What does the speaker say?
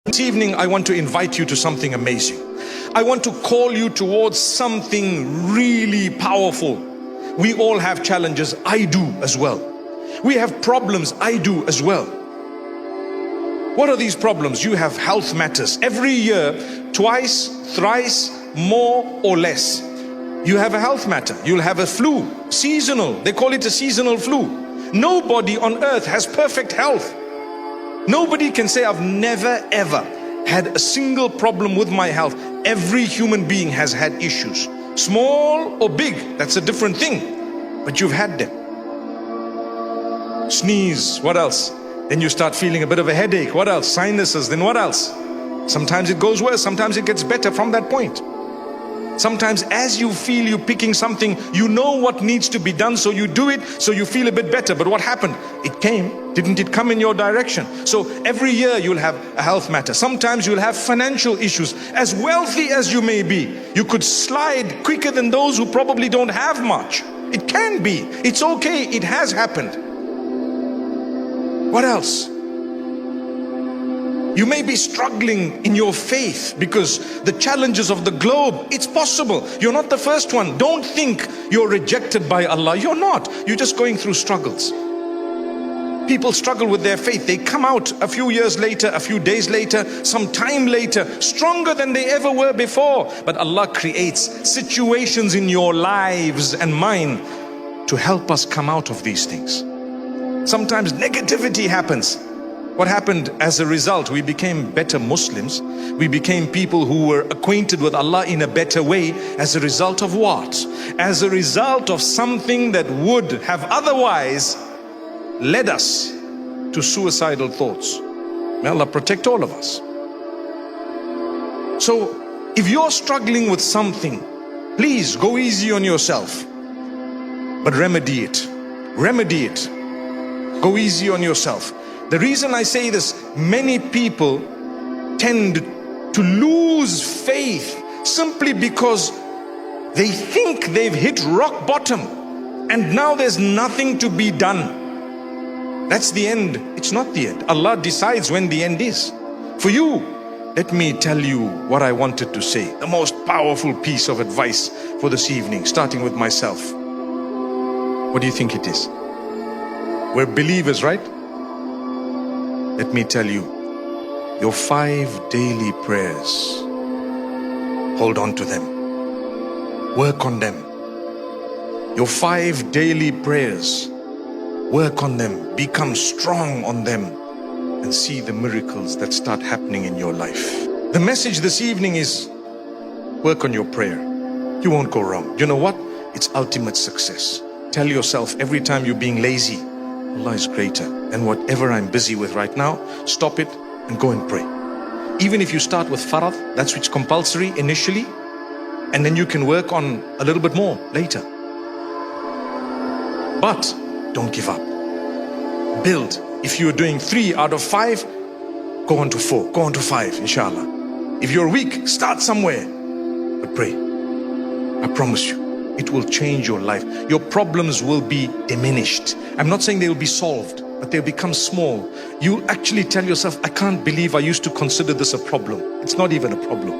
This evening, I want to invite you to something amazing. I want to call you towards something really powerful. We all have challenges. I do as well. We have problems. I do as well. What are these problems? You have health matters. Every year, twice, thrice, more or less, you have a health matter. You'll have a flu, seasonal. They call it a seasonal flu. Nobody on earth has perfect health. Nobody can say, I've never ever had a single problem with my health. Every human being has had issues. Small or big, that's a different thing. But you've had them. Sneeze, what else? Then you start feeling a bit of a headache. What else? Sinuses, then what else? Sometimes it goes worse, sometimes it gets better from that point. Sometimes as you feel you're picking something, you know what needs to be done, so you do it, so you feel a bit better. But what happened? It came. Didn't it come in your direction? So every year you'll have a health matter. Sometimes you'll have financial issues. As wealthy as you may be, you could slide quicker than those who probably don't have much. It can be. It's okay. It has happened. What else? You may be struggling in your faith because the challenges of the globe, it's possible. You're not the first one. Don't think you're rejected by Allah. You're not. You're just going through struggles. People struggle with their faith. They come out a few years later, a few days later, some time later, stronger than they ever were before. But Allah creates situations in your lives and mine to help us come out of these things. Sometimes negativity happens. What happened as a result? We became better Muslims. We became people who were acquainted with Allah in a better way. As a result of what? As a result of something that would have otherwise led us to suicidal thoughts. May Allah protect all of us. So if you're struggling with something, please go easy on yourself, but remedy it. Remedy it. Go easy on yourself. The reason I say this, many people tend to lose faith simply because they think they've hit rock bottom and now there's nothing to be done. That's the end. It's not the end. Allah decides when the end is. For you, let me tell you what I wanted to say. The most powerful piece of advice for this evening, starting with myself. What do you think it is? We're believers, right? Let me tell you, your 5 daily prayers, hold on to them. Work on them. Your 5 daily prayers, work on them. Become strong on them and see the miracles that start happening in your life. The message this evening is, work on your prayer. You won't go wrong. You know what? It's ultimate success. Tell yourself every time you're being lazy, Allah is greater, and whatever I'm busy with right now, stop it and go and pray. Even if you start with farad, that's which compulsory initially, and then you can work on a little bit more later. But don't give up. Build. If you're doing 3 out of 5, go on to 4, go on to 5, inshallah. If you're weak, start somewhere, but pray. I promise you, it will change your life. Your problems will be diminished. I'm not saying they will be solved, but they'll become small. You actually tell yourself, I can't believe I used to consider this a problem. It's not even a problem.